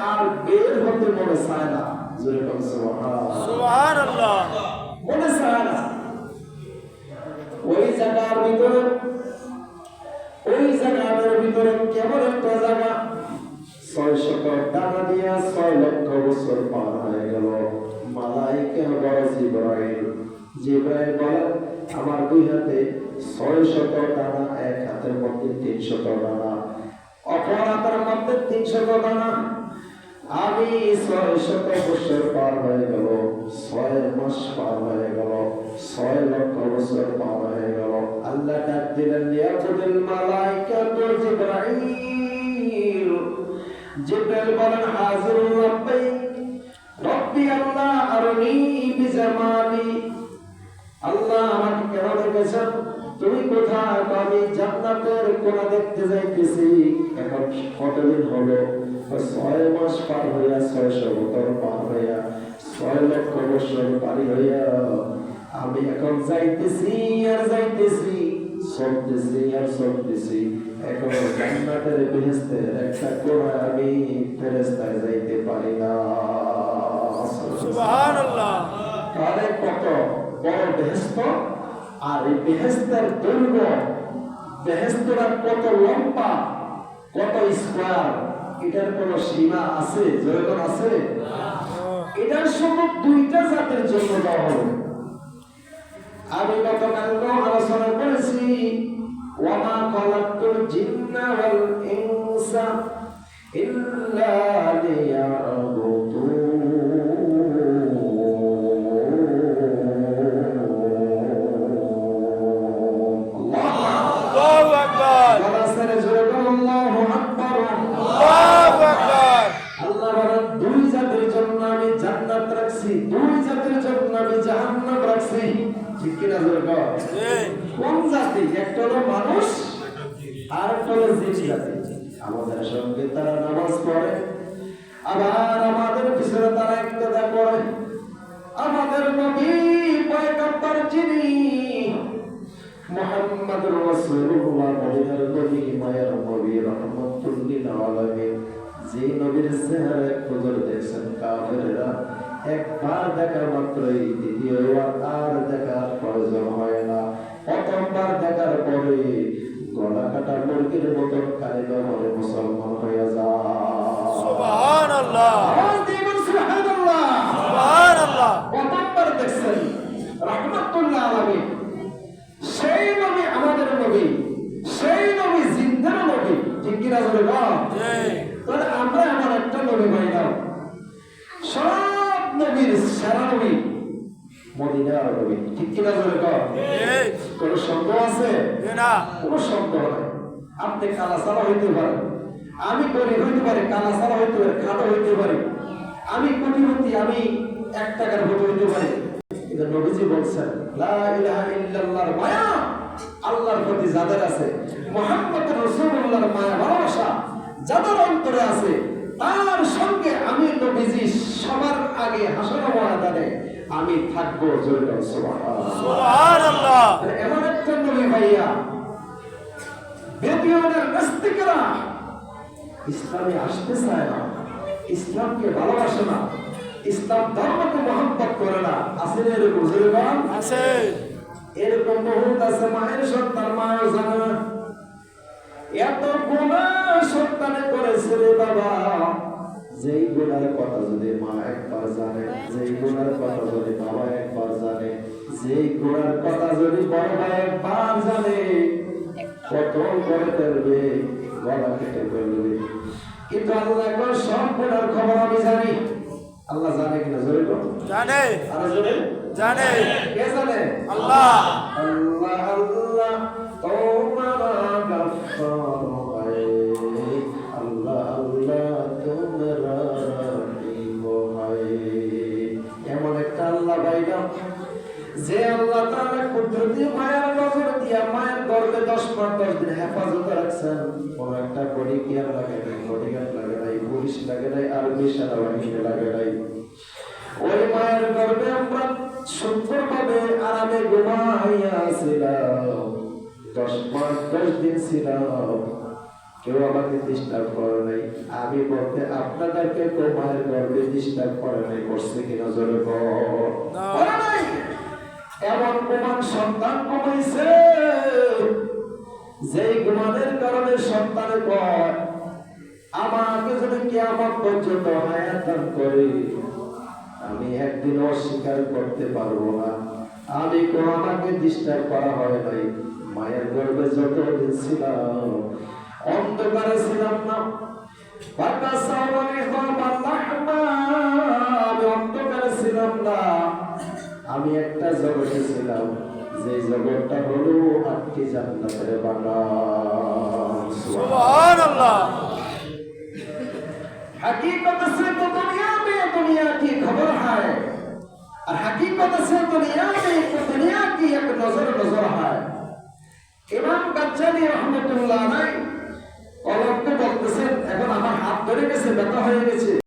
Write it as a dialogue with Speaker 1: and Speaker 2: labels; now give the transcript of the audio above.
Speaker 1: আর বের হতে মনে চায় না। জোরে বল সুবহানাল্লাহ। মনে চায় না। ওই জায়গার ভিতরে কেমন একটা জায়গা, 600 টাকা দিয়া 6 লক্ষ বছর পার হয়ে গেল। মালাইকা বড় জিবরাইল বলেন, আমার দুই হাতে 600 টাকা, এক হাতের মধ্যে 300 টাকা, অপর হাতের মধ্যে 300 টাকা। আমি 600 বছর পার হয়ে গেল, 6 মাস পার হয়ে গেল, 6 লক্ষ বছর পার হয়ে গেল। আল্লাহ ডাক দিলেন, ইয়াকুল মালাইকাতু জিবরাইল। জিবরাইল বলেন, হাজির রব্বি আল্লাহ আরনি বিজামালি। আল্লাহ আমাকে কেন ডেকেছেন? তুমি কোথায়? আমি জান্নাতের কোণা দেখতে যাইতেছি। এখন কতদিন হলো? 6 মাস পার হইয়া, 600 বছর পার হইয়া, 6 লক্ষ বছর পার হইয়া আমি এখন যাইতেছি আর যাইতেছি, চলতেছি আর চলতেছি। এখন জান্নাতের বেহেশতের একটা কোণায় আমি ফেরেশতায় যাইতে পারি না। সুবহানাল্লাহ। তাহলে কত বড় বেহেশত! আর এই বেহেশতের দৈর্ঘ্য, বেহেশতটা কত লম্বা, কত স্কয়ার, এটার কোন সীমা আছে? জয়গণ আছে? এটার শুধু 2টা জাতের জন্য দেওয়া হবে। আমি গতকাল আলোচনা করেছি, ওয়ামা খালাকতুল জিন্না ওয়াল ইনসা ইল্লা লিয়াবুদুন। আল্লাহু আকবার। বলাসরে জোরে বল, আল্লাহু আকবার, আল্লাহু আকবার। আল্লাহ বলেন, 2 জাতির জন্য আমি জান্নাত রাখছি, 2 জাতির জন্য আমি জাহান্নাম রাখছি। ঠিক কি না জোরে বল? কোন জাতি? একটা হলো মানুষ, আর একটা হলো জিন জাতি। আমাদের সঙ্গে তারা নামাজ পড়ে, আবার আমাদের পিছনে তারা ইক্তেদা করে। আমাদের নবী পয়গম্বর যিনি মুহাম্মদুর রাসূলুল্লাহ, মদিনার নবী, মায়ের নবী, রাহমাতুল লিল আলামিন, যে নবীর চেহারা নজর দেখছেন কাফেররা, একবার দেখা মাত্রই দ্বিতীয়বার আর দেখার প্রয়োজন হয় না। প্রথমবার দেখার পরে গলা কাটা মুরগির মতন কালিমা পড়ে মুসলমান হয়ে যায়। সুবহানাল্লাহ। সুবহানাল্লাহ, সুবহানাল্লাহ। প্রথমবার দেখছেন রাহমাতুল লিল আলামিন, সেই নবী আমাদের নবী, সেই নবী জিন্দা নবী। ঠিক কি না বলে বল? তাহলে আমরা আমার একটা নবী পাইলাম, সব নবীর সেরা নবী মদিনার নবী। ঠিক কি না বলে বল? কোন সন্দেহ আছে? না, কোন সন্দেহ নাই। আপনি কালা সালা হইতে পারেন, আমি গরিব হইতে পারি, কালা সালা হইতে পারি, খাটো হইতে পারি, আমি কোটিপতি, আমি 1 টাকার ভোট হইতে পারি। কিন্তু নবীজি বলছেন, লা ইলাহা ইল্লাল্লাহর মায়া আল্লাহর প্রতি যাদের আছে, মুহাম্মদ রাসূলুল্লাহর মায়া ভালোবাসা যাদের অন্তরে আছে, তার সঙ্গে আমি নবীজি সবার আগে হাসরের ময়দানে আমি থাকবো। জোরে সুবহানাল্লাহ, সুবহানাল্লাহ। এমন একটা নবী ভাইয়া, বেদিয়ানের নাস্তিকরা ইসলামে আসতে চায় না, ইসলামকে ভালোবাসে না, ইসলাম ধর্মকে মহব্বত করে না। আছে না এরকম? জোরে বল। আছে। এরকম বহুত আছে, মায়ের সন্তান মাও জানে না, এত গুনাহ সন্তানে করেছে রে বাবা। যেই গুনার কথা যদি মা একবার জানে, যেই গুনার কথা যদি বাবা একবার জানে, যেই গুনার কথা যদি বড় ভাই একবার জানে, কত করে ফেলবে, গলা কেটে ফেলবে। কিন্তু আল্লাহ একবার সব গুনার খবর আমি জানি। আল্লাহ জানে কিনা? জোরে বলো। জানে। আরো জোরে। জানে। কে জানে? আল্লাহ। আল্লাহ আল্লাহ তোমার গাফফার হয়, আল্লাহ আল্লাহ তোমার রহিম হয়। এমন একটা আল্লাহ পাইলাম, যে আল্লাহ তাআলা কুদরতি মায়ের নজর দিয়া মায়ের গর্ভে 10 মাস 10 দিন হেফাজতে রাখছেন। কোন একটা বডি কেয়ার লাগে নাই, বডিগার্ড লাগে নাই, পুলিশ লাগে নাই, আর্মি সেনাবাহিনী লাগে নাই। ওই মায়ের গর্ভে আমরা সুন্দরভাবে আরামে ঘুমাইয়া ছিলাম, 10 মাস 10 দিন ছিলাম। কেউ আমাকে ডিস্টার্ব করে নাই। আমি বলতে আপনাদেরকে কেউ মায়ের গর্ভে ডিস্টার্ব করে নাই, করছে কিনা জোরে করে নাই। এমন প্রমাণ সন্তান কমাইছে যে গুণের কারণে সন্তানে কয় আমাকে যদি কিয়ামত পর্যন্ত হায়াত দান করে আমি একদিন অস্বীকার করতে পারবো না। আমি কোনো আমাকে ডিস্টার্ব করা হয় নাই। মায়ের গর্ভে যতদিন ছিলাম অন্ধকারে ছিলাম না, আমি অন্ধকারে ছিলাম না, আমি একটা জগতে ছিলাম, যে জগৎটা হলো আটটি জান্নাতের বাগান। সুবহানাল্লাহ। हकीकत से तो दुनिया की खबर है, और हकीकत से दुनिया में तो दुनिया की एक नजर है। इमाम गज्जाली रहमतुल्लाह अलैहि কলমকে বলতেছেন, এখন আমার হাত ধরে গেছে, ব্যথা হয়ে গেছে,